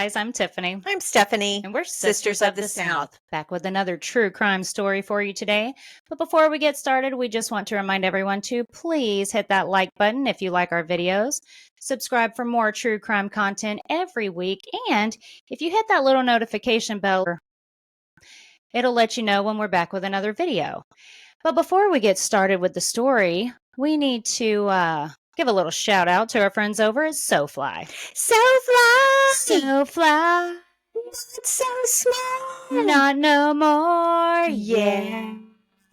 guys, I'm Tiffany. I'm Stephanie. And we're Sisters of the South. Back with another true crime story for you today. But before we get started, we just want to remind everyone to please hit that like button if you like our videos. Subscribe for more true crime content every week. And if you hit that little notification bell, it'll let you know when we're back with another video. But before we get started with the story, we need to give a little shout out to our friends over at SoFly. SoFly. It's so small. Not no more. Yeah.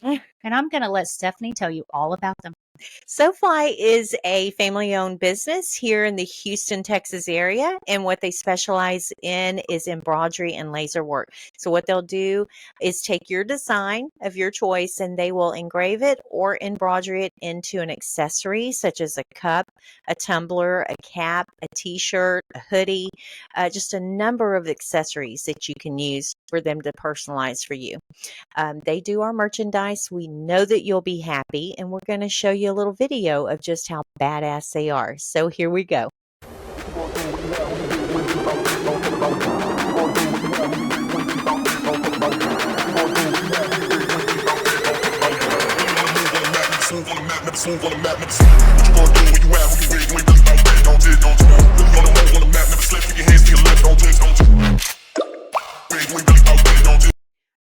And I'm going to let Stephanie tell you all about them. SoFly is a family-owned business here in the Houston, Texas area, and what they specialize in is embroidery and laser work. So what they'll do is take your design of your choice and they will engrave it or embroidery it into an accessory such as a cup, a tumbler, a cap, a t-shirt, a hoodie, just a number of accessories that you can use for them to personalize for you. They do our merchandise. We know that you'll be happy, and we're going to show you a little video of just how badass they are. So here we go.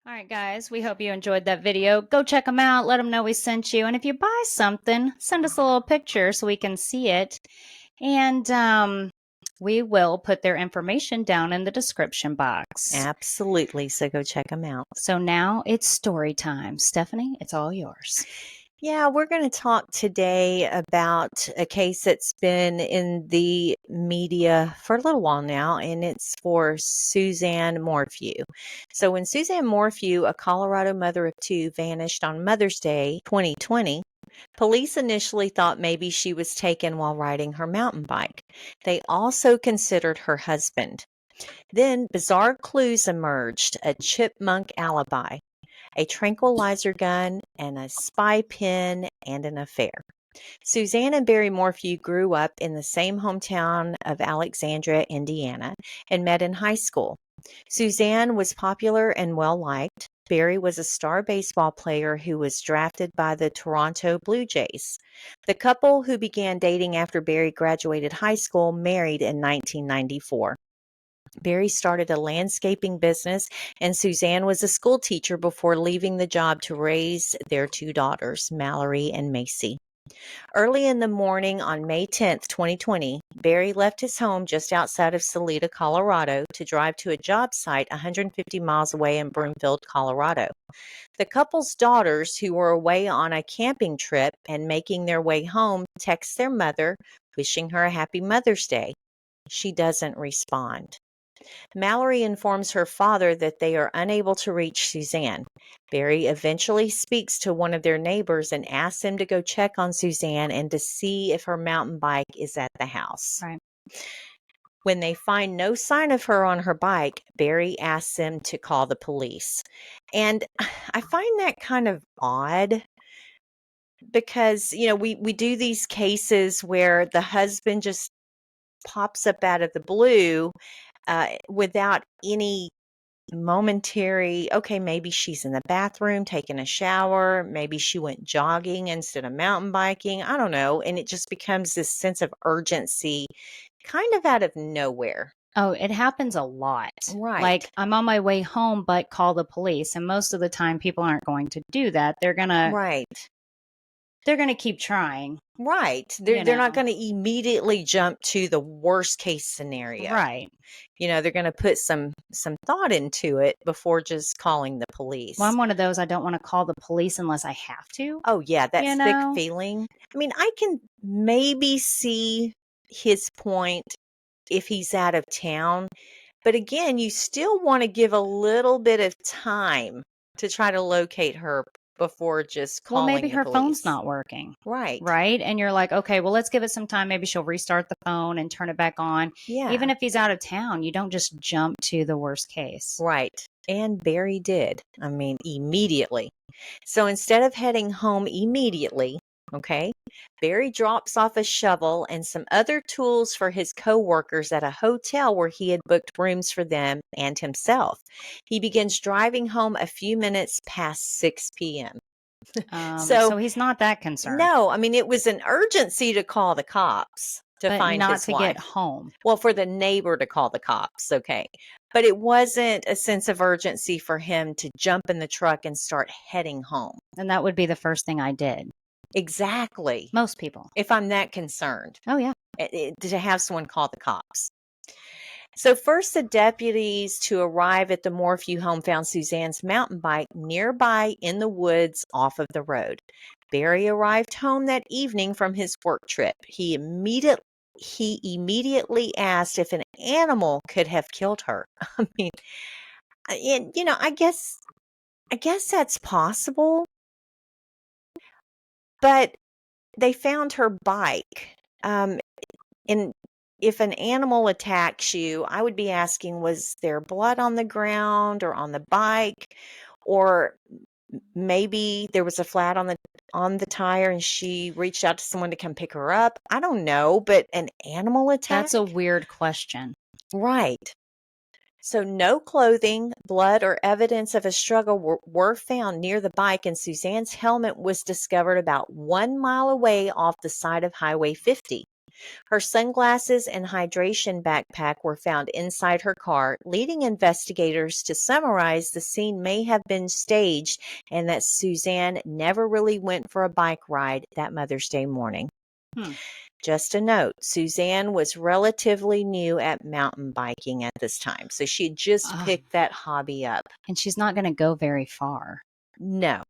All right, guys, we hope you enjoyed that video. Go check them out. Let them know we sent you. And if you buy something, send us a little picture so we can see it. And we will put their information down in the description box. Absolutely. So go check them out. So now it's story time. Stephanie, it's all yours. Yeah, we're going to talk today about a case that's been in the media for a little while now, and it's for Suzanne Morphew. So when Suzanne Morphew, a Colorado mother of two, vanished on Mother's Day 2020, police initially thought maybe she was taken while riding her mountain bike. They also considered her husband. Then bizarre clues emerged: a chipmunk alibi, a tranquilizer gun, and a spy pin, and an affair. Suzanne and Barry Morphew grew up in the same hometown of Alexandria, Indiana, and met in high school. Suzanne was popular and well-liked. Barry was a star baseball player who was drafted by the Toronto Blue Jays. The couple, who began dating after Barry graduated high school, married in 1994. Barry started a landscaping business, and Suzanne was a school teacher before leaving the job to raise their two daughters, Mallory and Macy. Early in the morning on May 10th, 2020, Barry left his home just outside of Salida, Colorado, to drive to a job site 150 miles away in Broomfield, Colorado. The couple's daughters, who were away on a camping trip and making their way home, text their mother, wishing her a happy Mother's Day. She doesn't respond. Mallory informs her father that they are unable to reach Suzanne. Barry eventually speaks to one of their neighbors and asks him to go check on Suzanne and to see if her mountain bike is at the house. Right. When they find no sign of her on her bike, Barry asks them to call the police. And I find that kind of odd because, we do these cases where the husband just pops up out of the blue without any momentary, okay, maybe she's in the bathroom taking a shower, maybe she went jogging instead of mountain biking, I don't know, and it just becomes this sense of urgency kind of out of nowhere. Oh, it happens a lot. Right. Like, I'm on my way home, but call the police. And most of the time, people aren't going to do that. They're going to Right. They're going to keep trying. Right. They're not going to immediately jump to the worst case scenario. Right. They're going to put some thought into it before just calling the police. Well, I'm one of those, I don't want to call the police unless I have to. Oh, yeah, that sick feeling. I mean, I can maybe see his point if he's out of town. But again, you still want to give a little bit of time to try to locate her before just calling the police. Well, maybe her phone's not working. Right. Right? And you're like, okay, well, let's give it some time. Maybe she'll restart the phone and turn it back on. Yeah. Even if he's out of town, you don't just jump to the worst case. Right. And Barry did. I mean, immediately. So instead of heading home immediately, Okay. Barry drops off a shovel and some other tools for his coworkers at a hotel where he had booked rooms for them and himself. He begins driving home a few minutes past 6 p.m. So, So he's not that concerned, no, I mean, it was an urgency to call the cops to but find not his to get wife. home. Well, for the neighbor to call the cops, okay. But it wasn't a sense of urgency for him to jump in the truck and start heading home. And that would be the first thing I did. Exactly. Most people. If I'm that concerned, Oh, yeah. to have someone call the cops. So, first, the deputies to arrive at the Morphew home found Suzanne's mountain bike nearby in the woods off of the road. Barry arrived home that evening from his work trip. He immediately asked if an animal could have killed her. I mean, and I guess that's possible, but they found her bike. And if an animal attacks you, I would be asking, was there blood on the ground or on the bike? Or maybe there was a flat on the tire and she reached out to someone to come pick her up. I don't know, but an animal attack? That's a weird question. Right. So no clothing, blood, or evidence of a struggle were found near the bike, and Suzanne's helmet was discovered about 1 mile away off the side of Highway 50. Her sunglasses and hydration backpack were found inside her car, leading investigators to summarize the scene may have been staged and that Suzanne never really went for a bike ride that Mother's Day morning. Hmm. Just a note, Suzanne was relatively new at mountain biking at this time, so she had just picked that hobby up. And she's not going to go very far. No.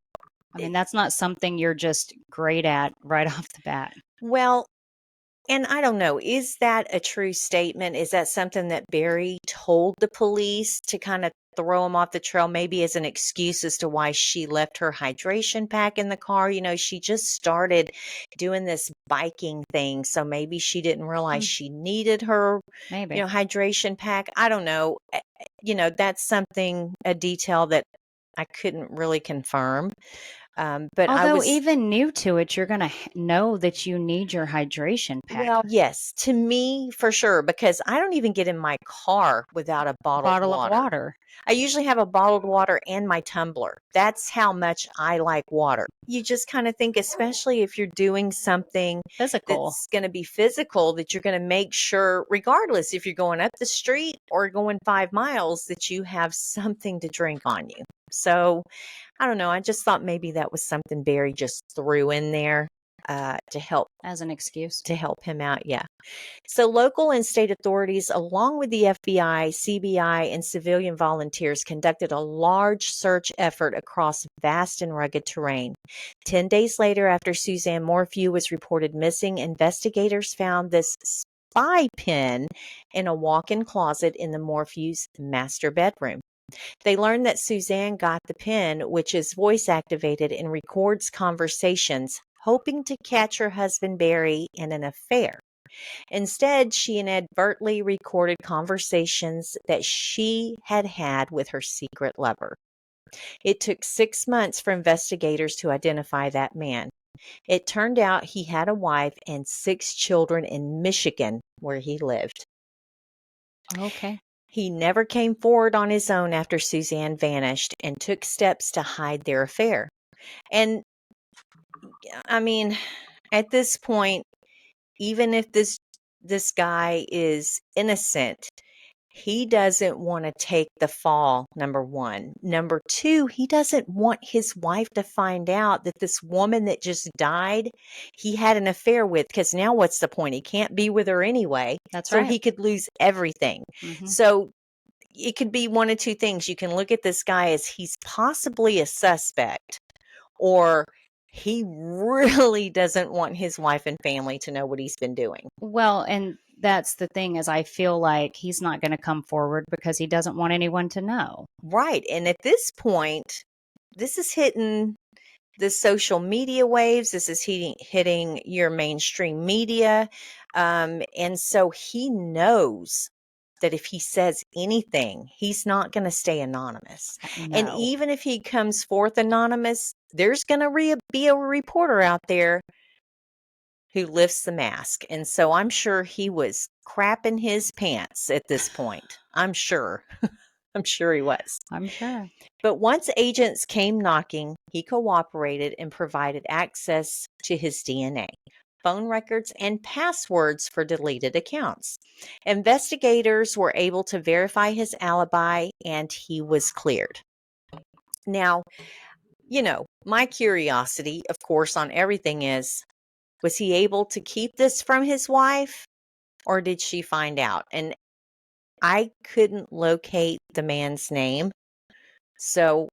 I mean, that's not something you're just great at right off the bat. Well, and I don't know, is that a true statement? Is that something that Barry told the police to kind of throw him off the trail, maybe as an excuse as to why she left her hydration pack in the car? She just started doing this biking thing, so maybe she didn't realize she needed her, Maybe. hydration pack. I don't know. That's a detail that I couldn't really confirm. But Although even new to it, you're going to know that you need your hydration pack. Well, yes, to me for sure, because I don't even get in my car without a bottle of water. I usually have a bottled water and my tumbler. That's how much I like water. You just kind of think, especially if you're doing something Physical. that's going to be physical, that you're going to make sure, regardless if you're going up the street or going 5 miles, that you have something to drink on you. So I don't know. I just thought maybe that was something Barry just threw in there to help As an excuse. to help him out. Yeah. So local and state authorities, along with the FBI, CBI, and civilian volunteers, conducted a large search effort across vast and rugged terrain. 10 days later, after Suzanne Morphew was reported missing, investigators found this spy pen in a walk-in closet in the Morphews' master bedroom. They learned that Suzanne got the pen, which is voice activated and records conversations, hoping to catch her husband Barry in an affair. Instead, she inadvertently recorded conversations that she had had with her secret lover. It took 6 months for investigators to identify that man. It turned out he had a wife and 6 children in Michigan, where he lived. Okay. He never came forward on his own after Suzanne vanished and took steps to hide their affair. And I mean, at this point, even if this guy is innocent, he doesn't want to take the fall, number one. Number two, he doesn't want his wife to find out that this woman that just died, he had an affair with, because now what's the point? He can't be with her anyway. That's so right. he could lose everything. So it could be one of two things. You can look at this guy as he's possibly a suspect, or he really doesn't want his wife and family to know what he's been doing. Well, and that's the thing, is I feel like he's not going to come forward because he doesn't want anyone to know. Right. And at this point, this is hitting the social media waves. This is hitting your mainstream media. And so he knows that if he says anything, he's not going to stay anonymous. And No. even if he comes forth anonymous, there's going to be a reporter out there who lifts the mask. And so I'm sure he was crapping his pants at this point. I'm sure. I'm sure he was. I'm sure. But once agents came knocking, he cooperated and provided access to his DNA, phone records, and passwords for deleted accounts. Investigators were able to verify his alibi and he was cleared. Now, my curiosity, of course, on everything is, was he able to keep this from his wife or did she find out? And I couldn't locate the man's name, so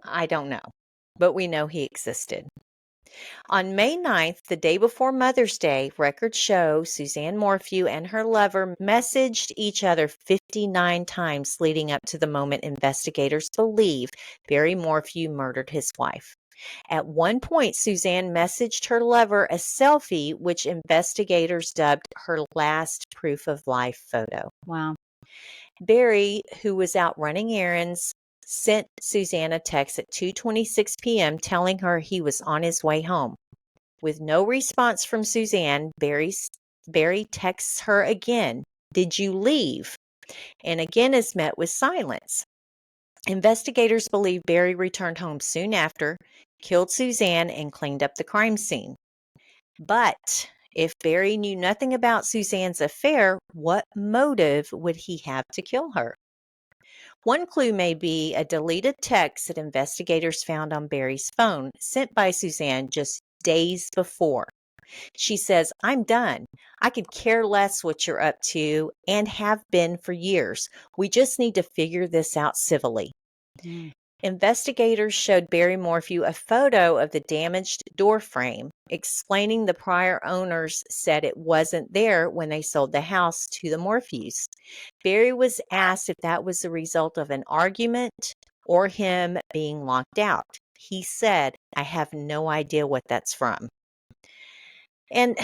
I don't know, but we know he existed. On May 9th, the day before Mother's Day, records show Suzanne Morphew and her lover messaged each other 59 times leading up to the moment investigators believe Barry Morphew murdered his wife. At one point, Suzanne messaged her lover a selfie, which investigators dubbed her last proof of life photo. Wow. Barry, who was out running errands, sent Suzanne a text at 2:26 p.m. telling her he was on his way home. With no response from Suzanne, Barry texts her again, "Did you leave?" and again is met with silence. Investigators believe Barry returned home soon after, killed Suzanne, and cleaned up the crime scene. But if Barry knew nothing about Suzanne's affair, what motive would he have to kill her? One clue may be a deleted text that investigators found on Barry's phone, sent by Suzanne just days before. She says, "I'm done. I could care less what you're up to and have been for years. We just need to figure this out civilly." Mm. Investigators showed Barry Morphew a photo of the damaged door frame, explaining the prior owners said it wasn't there when they sold the house to the Morphews. Barry was asked if that was the result of an argument or him being locked out. He said, "I have no idea what that's from." And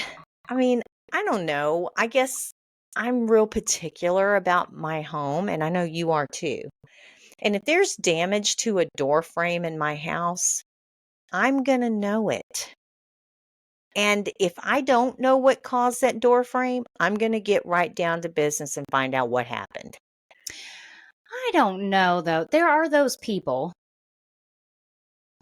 I mean, I don't know. I guess I'm real particular about my home, and I know you are too. And if there's damage to a door frame in my house, I'm going to know it. And if I don't know what caused that door frame, I'm going to get right down to business and find out what happened. I don't know, though. There are those people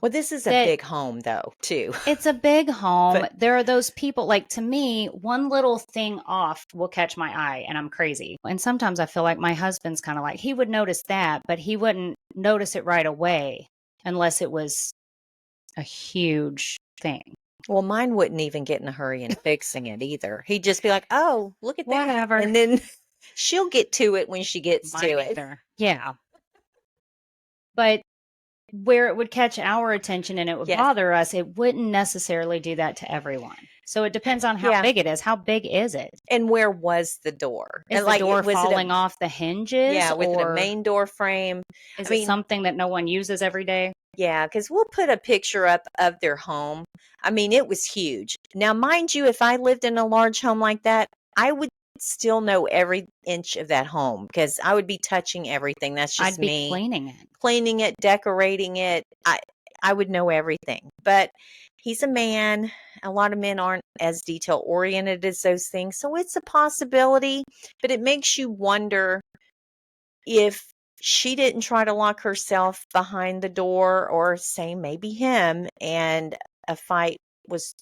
Well, this is a that big home, though, too. it's a big home. But There are those people, like to me, one little thing off will catch my eye and I'm crazy. And sometimes I feel like my husband's kind of like, he would notice that, but he wouldn't notice it right away unless it was a huge thing. well, mine wouldn't even get in a hurry in fixing it either. He'd just be like, "Oh, look at that." Whatever. And then she'll get to it when she gets Mine to it. either. Yeah. But where it would catch our attention and it would Yes. bother us, it wouldn't necessarily do that to everyone. So it depends on how Yeah. big it is. How big is it? And where was the door? Is And the door was it falling off the hinges? Yeah, was it a or main door frame? is I it mean, something that no one uses every day? yeah, because we'll put a picture up of their home. I mean, it was huge. Now, mind you, if I lived in a large home like that, I would still know every inch of that home because I would be touching everything. That's just I'd be me. cleaning it. Decorating it. I would know everything. But he's a man. A lot of men aren't as detail oriented as those things. So it's a possibility, but it makes you wonder if she didn't try to lock herself behind the door or say maybe him and a fight was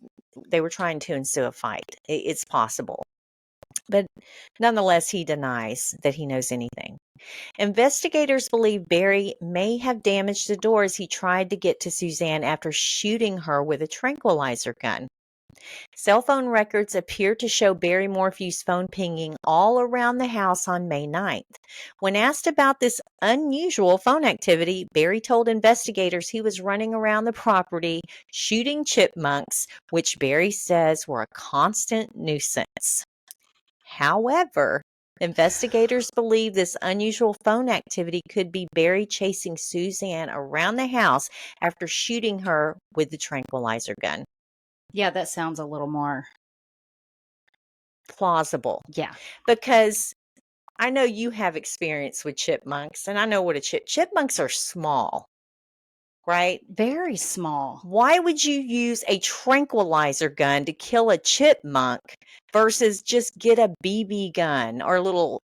they were trying to ensue a fight. It's possible. But nonetheless, he denies that he knows anything. Investigators believe Barry may have damaged the door as he tried to get to Suzanne after shooting her with a tranquilizer gun. Cell phone records appear to show Barry Morphew's phone pinging all around the house on May 9th. When asked about this unusual phone activity, Barry told investigators he was running around the property shooting chipmunks, which Barry says were a constant nuisance. However, investigators believe this unusual phone activity could be Barry chasing Suzanne around the house after shooting her with the tranquilizer gun. Yeah, that sounds a little more plausible. Yeah. Because I know you have experience with chipmunks, and I know what chipmunks are small, right? Very small. Why would you use a tranquilizer gun to kill a chipmunk versus just get a BB gun or a little,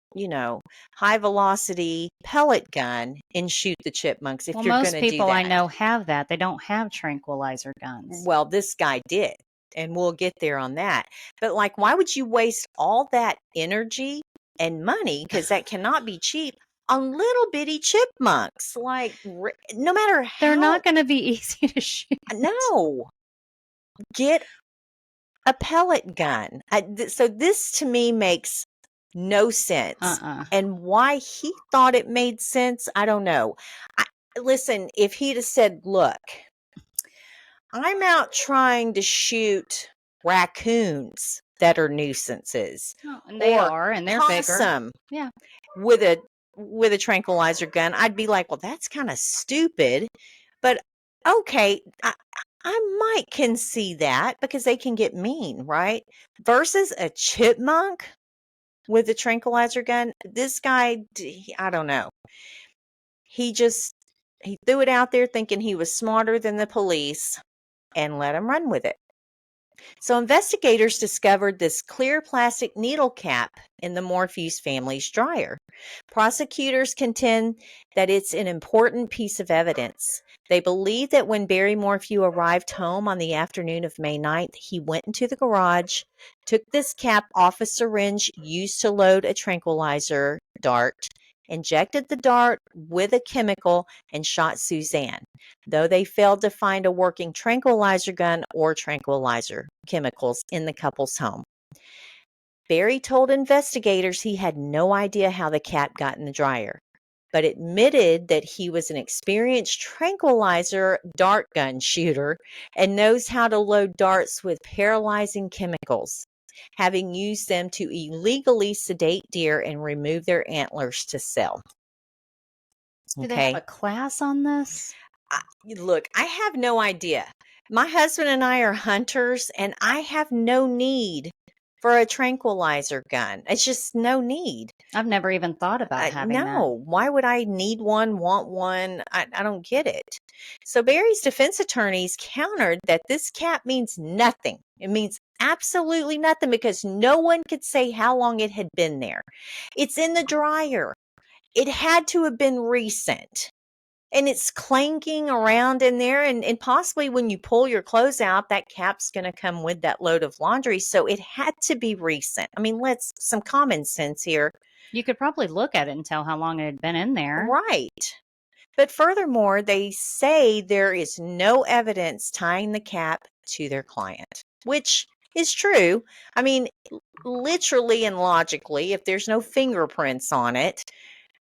high velocity pellet gun and shoot the chipmunks if Well, you're going most to do people I that? know have that. They don't have tranquilizer guns. Well, this guy did, and we'll get there on that. But like, why would you waste all that energy and money, because that cannot be cheap, on little bitty chipmunks? Like, no matter They're how, not going to be easy to shoot. no, get a pellet gun. So this to me makes no sense. And why he thought it made sense, I don't know. Listen, if he'd have said, look, I'm out trying to shoot raccoons that are nuisances, Oh, and they or are, and they're bigger. possum Yeah. with a tranquilizer gun, I'd be like, well, that's kind of stupid. But okay, I might concede that because they can get mean, right? Versus a chipmunk with a tranquilizer gun. This guy, I don't know. He threw it out there thinking he was smarter than the police and let him run with it. So investigators discovered this clear plastic needle cap in the Morphews family's dryer. Prosecutors contend that it's an important piece of evidence. They believe that when Barry Morphew arrived home on the afternoon of May 9th, he went into the garage, took this cap off a syringe used to load a tranquilizer dart, injected the dart with a chemical, and shot Suzanne, though they failed to find a working tranquilizer gun or tranquilizer chemicals in the couple's home. Barry told investigators he had no idea how the cap got in the dryer, but admitted that he was an experienced tranquilizer dart gun shooter and knows how to load darts with paralyzing chemicals, having used them to illegally sedate deer and remove their antlers to sell. Do they have a class on this? Look, I have no idea. My husband and I are hunters, and I have no need for a tranquilizer gun. It's just no need. I've never even thought about having No, why would I need one, want one? I don't get it. So Barry's defense attorneys countered that this cap means nothing. It means absolutely nothing because no one could say how long it had been there. It's in the dryer. It had to have been recent. And it's clanking around in there. And possibly when you pull your clothes out, that cap's going to come with that load of laundry. So it had to be recent. I mean, some common sense here. You could probably look at it and tell how long it had been in there. Right. But furthermore, they say there is no evidence tying the cap to their client, which is true. I mean, literally and logically, if there's no fingerprints on it,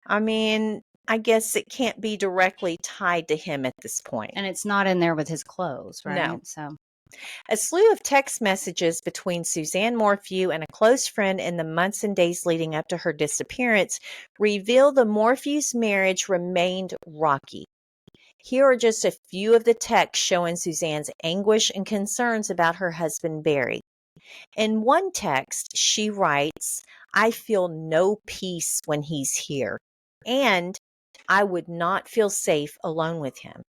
I mean, I guess it can't be directly tied to him at this point. And it's not in there with his clothes, right? No. So a slew of text messages between Suzanne Morphew and a close friend in the months and days leading up to her disappearance reveal the Morphews' marriage remained rocky. Here are just a few of the texts showing Suzanne's anguish and concerns about her husband, Barry. In one text, she writes, "I feel no peace when he's here, and I would not feel safe alone with him."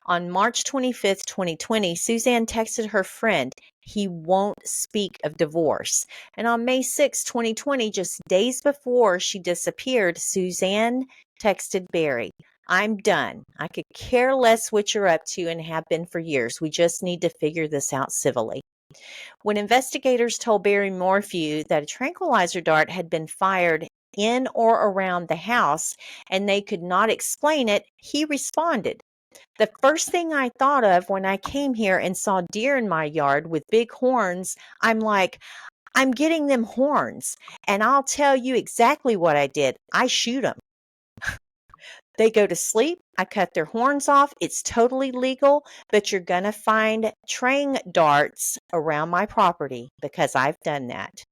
On March 25th, 2020, Suzanne texted her friend, "He won't speak of divorce." And on May 6, 2020, just days before she disappeared, Suzanne texted Barry, "I'm done. I could care less what you're up to and have been for years. We just need to figure this out civilly." When investigators told Barry Morphew that a tranquilizer dart had been fired in or around the house and they could not explain it, he responded, "The first thing I thought of when I came here and saw deer in my yard with big horns, I'm like, I'm getting them horns. And I'll tell you exactly what I did. I shoot them. They go to sleep. I cut their horns off. It's totally legal, but you're going to find train darts around my property because I've done that."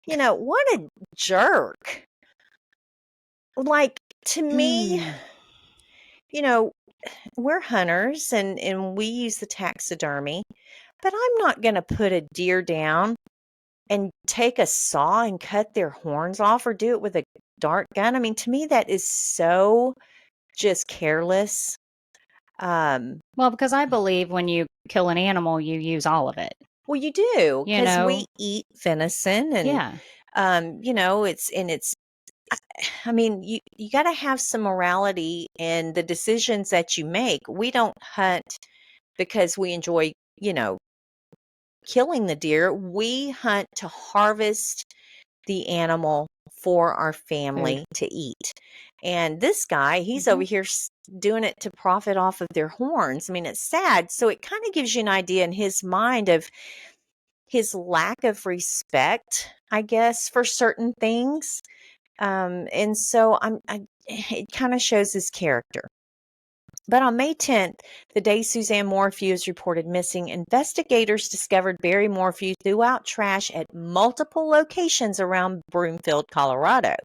What a jerk. Like, to me, we're hunters and we use the taxidermy, but I'm not going to put a deer down and take a saw and cut their horns off or do it with a dart gun. I mean, to me, that is so just careless. Well, because I believe when you kill an animal, you use all of it. Well, you do, You because know? we eat venison, and Yeah. it's I mean, you got to have some morality in the decisions that you make. We don't hunt because we enjoy, killing the deer. We hunt to harvest the animal for our Food. family to eat. And this guy, he's over Mhm. here doing it to profit off of their horns. I mean, it's sad. So it kind of gives you an idea in his mind of his lack of respect, I guess, for certain things. And so it kind of shows his character. But on May 10th, the day Suzanne Morphew is reported missing, investigators discovered Barry Morphew threw out trash at multiple locations around Broomfield, Colorado,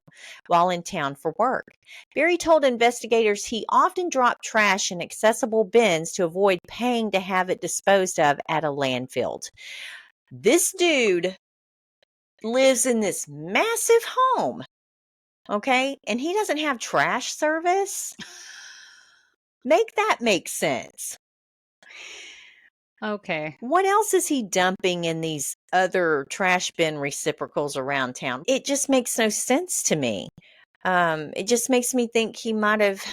while in town for work. Barry told investigators he often dropped trash in accessible bins to avoid paying to have it disposed of at a landfill. This dude lives in this massive home, okay? And he doesn't have trash service? Make that make sense. Okay. What else is he dumping in these other trash bin reciprocals around town? It just makes no sense to me. It just makes me think he might have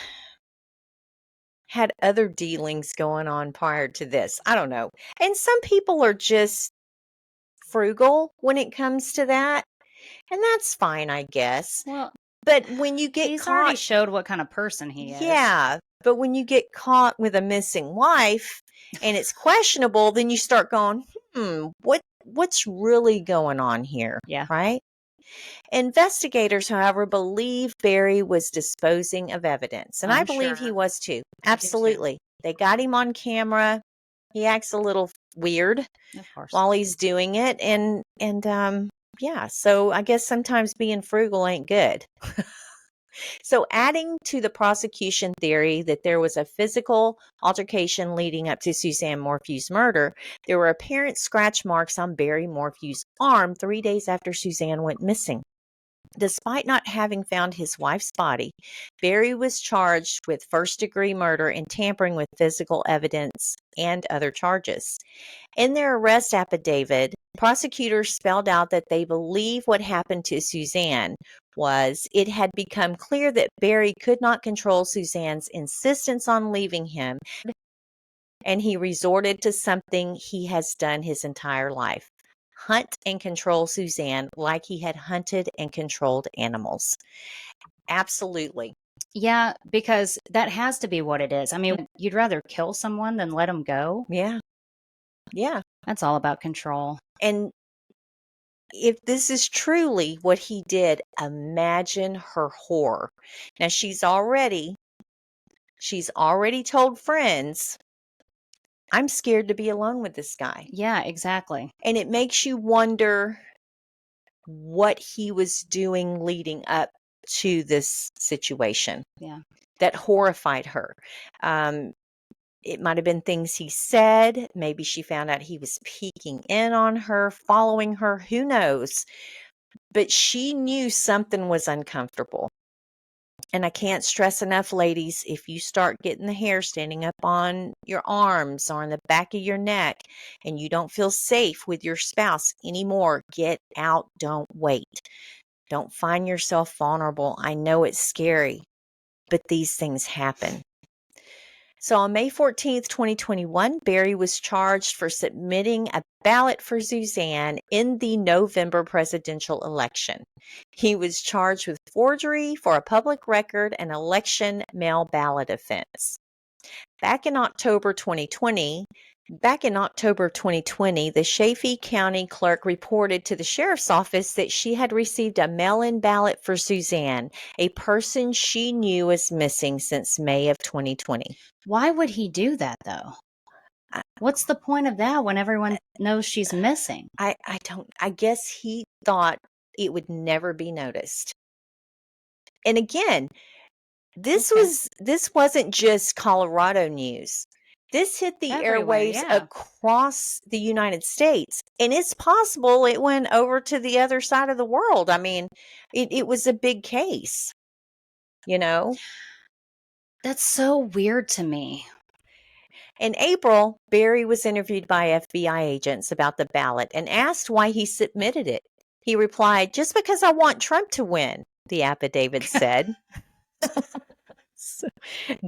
had other dealings going on prior to this. I don't know. And some people are just frugal when it comes to that, and that's fine, I guess. Well, But when you get he's already caught, showed what kind of person he is. yeah, but when you get caught with a missing wife and it's questionable, then you start going, what's really going on here, Yeah, right? Investigators, however, believe Barry was disposing of evidence, and I I'm believe he sure. was too. I do too. Absolutely. They got him on camera. He acts a little weird Of course. while he's doing it, and yeah, so I guess sometimes being frugal ain't good. So, adding to the prosecution theory that there was a physical altercation leading up to Suzanne Morphew's murder, there were apparent scratch marks on Barry Morphew's arm 3 days after Suzanne went missing. Despite not having found his wife's body, Barry was charged with first-degree murder and tampering with physical evidence and other charges. In their arrest affidavit, prosecutors spelled out that they believe what happened to Suzanne was it had become clear that Barry could not control Suzanne's insistence on leaving him, and he resorted to something he has done his entire life: hunt and control Suzanne like he had hunted and controlled animals. Absolutely. Yeah, because that has to be what it is. I mean, you'd rather kill someone than let them go. Yeah. Yeah. That's all about control. And if this is truly what he did, imagine her horror. Now she's already told friends, I'm scared to be alone with this guy. Yeah, exactly. And it makes you wonder what he was doing leading up to this situation Yeah. that horrified her. Um, it might have been things he said. Maybe she found out he was peeking in on her, following her. Who knows? But she knew something was uncomfortable. And I can't stress enough, ladies, if you start getting the hair standing up on your arms or on the back of your neck and you don't feel safe with your spouse anymore, get out. Don't wait. Don't find yourself vulnerable. I know it's scary, but these things happen. So on May 14th, 2021, Barry was charged for submitting a ballot for Suzanne in the November presidential election. He was charged with forgery for a public record and election mail ballot offense. Back in October 2020, the Chaffee County clerk reported to the sheriff's office that she had received a mail-in ballot for Suzanne, a person she knew was missing since May of 2020. Why would he do that though? I, What's the point of that when everyone knows she's missing? I guess he thought it would never be noticed. And again, Okay. this wasn't just Colorado news. This hit the Everywhere, airwaves yeah. across the United States. And it's possible it went over to the other side of the world. I mean, it was a big case, you know? That's so weird to me. In April, Barry was interviewed by FBI agents about the ballot and asked why he submitted it. He replied, "Just because I want Trump to win," the affidavit said.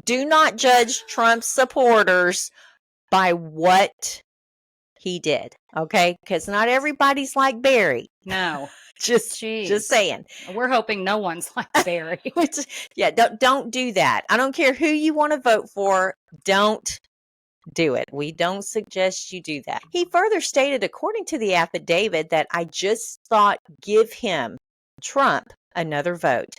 Do not judge Trump's supporters by what he did, okay? Because not everybody's like Barry. No. Just saying. We're hoping no one's like Barry. Yeah, don't do that. I don't care who you want to vote for. Don't do it. We don't suggest you do that. He further stated, according to the affidavit, that I just thought give him, Trump, another vote.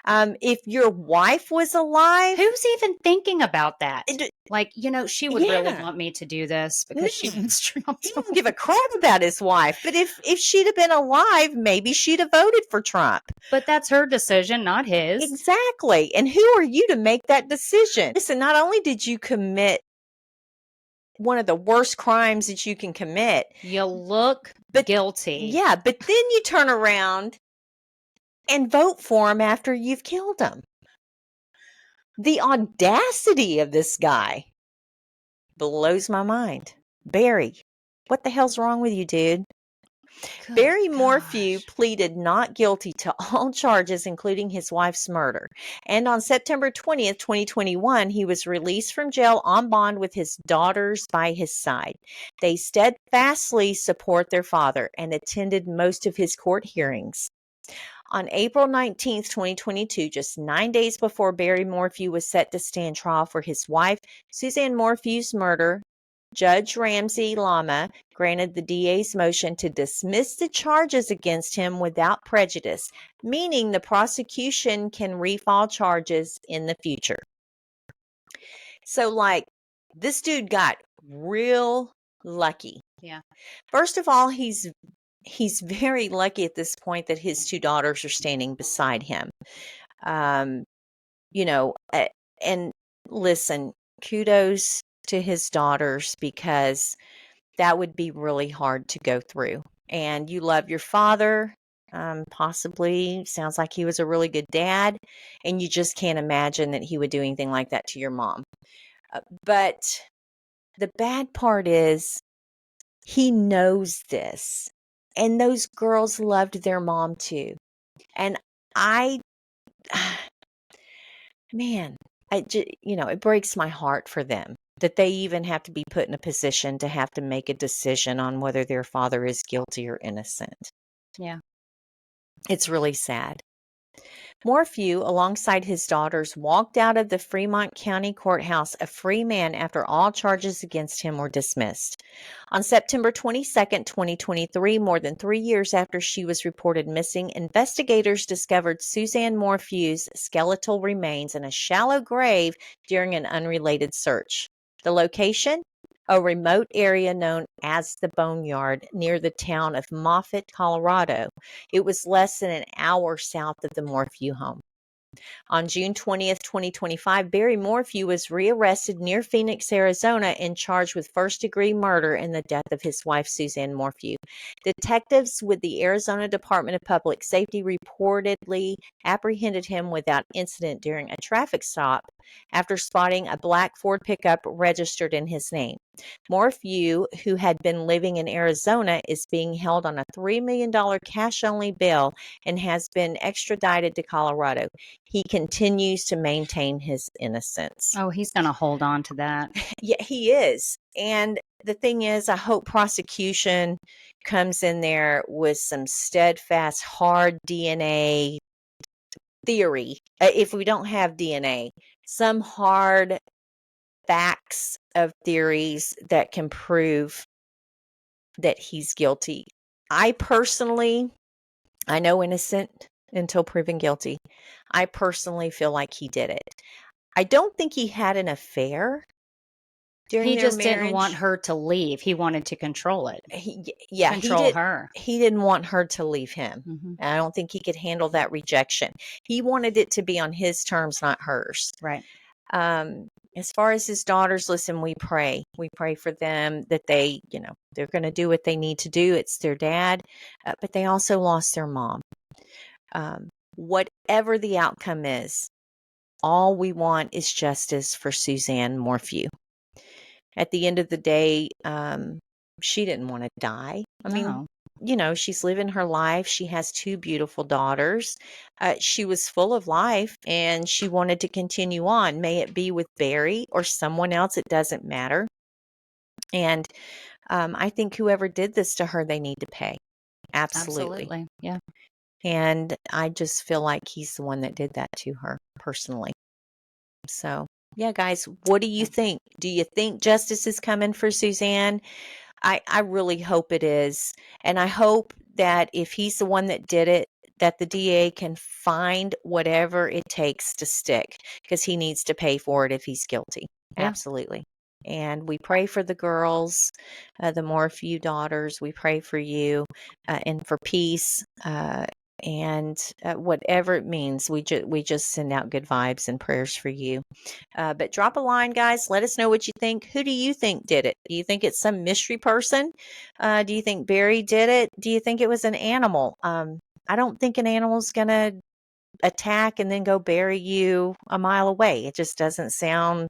If your wife was alive, who's even thinking about that? Like, she would really Yeah. want me to do this because she wants Trump. He don't give a crap about his wife. But if she'd have been alive, maybe she'd have voted for Trump. But that's her decision, not his. Exactly. And who are you to make that decision? Listen, not only did you commit one of the worst crimes that you can commit, you look guilty. Yeah, but then you turn around and vote for him after you've killed him. The audacity of this guy blows my mind. Barry, what the hell's wrong with you, dude? Good Barry gosh. Morphew pleaded not guilty to all charges, including his wife's murder. And on September 20th, 2021, he was released from jail on bond with his daughters by his side. They steadfastly support their father and attended most of his court hearings. On April 19th, 2022, just 9 days before Barry Morphew was set to stand trial for his wife, Suzanne Morphew's murder, Judge Ramsey Lama granted the DA's motion to dismiss the charges against him without prejudice, meaning the prosecution can refile charges in the future. So, this dude got real lucky. Yeah. First of all, he's very lucky at this point that his two daughters are standing beside him. And listen, kudos to his daughters, because that would be really hard to go through. And you love your father, possibly sounds like he was a really good dad, and you just can't imagine that he would do anything like that to your mom. But the bad part is he knows this, and those girls loved their mom too. And it breaks my heart for them that they even have to be put in a position to have to make a decision on whether their father is guilty or innocent. Yeah. It's really sad. Morphew, alongside his daughters, walked out of the Fremont County Courthouse a free man after all charges against him were dismissed. On September 22nd, 2023, more than 3 years after she was reported missing, investigators discovered Suzanne Morphew's skeletal remains in a shallow grave during an unrelated search. The location? A remote area known as the Boneyard near the town of Moffett, Colorado. It was less than an hour south of the Morphew home. On June 20th, 2025, Barry Morphew was rearrested near Phoenix, Arizona, and charged with first-degree murder in the death of his wife, Suzanne Morphew. Detectives with the Arizona Department of Public Safety reportedly apprehended him without incident during a traffic stop after spotting a black Ford pickup registered in his name. Morphew, who had been living in Arizona, is being held on a $3 million cash-only bail and has been extradited to Colorado. He continues to maintain his innocence. Oh, he's going to hold on to that. Yeah, he is. And the thing is, I hope prosecution comes in there with some steadfast, hard DNA theory. If we don't have DNA, some hard facts of theories that can prove that he's guilty. I know innocent until proven guilty. I personally feel like he did it. I don't think he had an affair during their marriage. He just didn't want her to leave. He wanted to control it. Control her. He didn't want her to leave him. Mm-hmm. I don't think he could handle that rejection. He wanted it to be on his terms, not hers. Right. As far as his daughters, listen, we pray. We pray for them that they're going to do what they need to do. It's their dad, but they also lost their mom. Whatever the outcome is, all we want is justice for Suzanne Morphew. At the end of the day, she didn't want to die. I mean, No, she's living her life. She has two beautiful daughters. She was full of life and she wanted to continue on. May it be with Barry or someone else, it doesn't matter. And I think whoever did this to her, they need to pay. Absolutely. absolutely. Yeah. And I just feel like he's the one that did that to her personally. So, yeah, guys, what do you think? Do you think justice is coming for Suzanne? I really hope it is. And I hope that if he's the one that did it, that the DA can find whatever it takes to stick because he needs to pay for it if he's guilty. Yeah. Absolutely. And we pray for the girls, the Morphew daughters. We pray for you and for peace. And whatever it means, we just send out good vibes and prayers for you. But drop a line, guys. Let us know what you think. Who do you think did it? Do you think it's some mystery person? Do you think Barry did it? Do you think it was an animal? I don't think an animal's going to attack and then go bury you a mile away. It just doesn't sound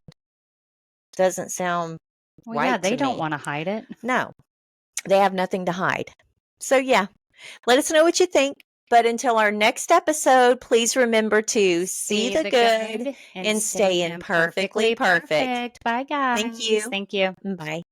Well, yeah, right they to don't me. want to hide it. No, they have nothing to hide. So yeah, let us know what you think. But until our next episode, please remember to see the good and stay in perfectly perfect. Bye, guys. Thank you. Thank you. Bye.